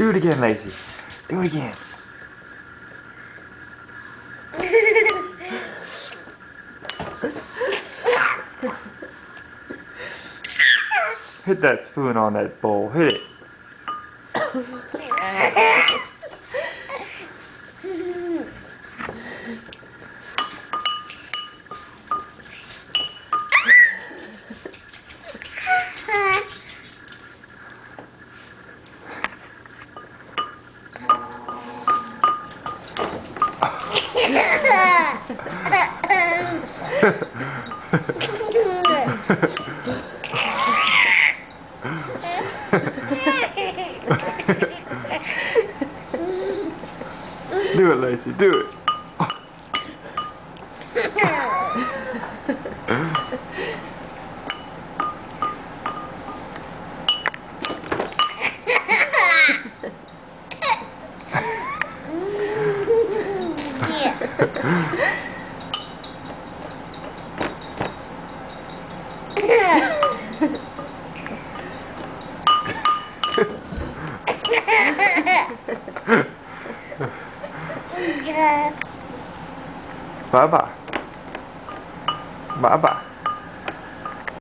Do it again, Lacie. Do it again. Hit that spoon on that bowl. Hit it. Do it, Lacie. Do it. Bye bye. Bye bye.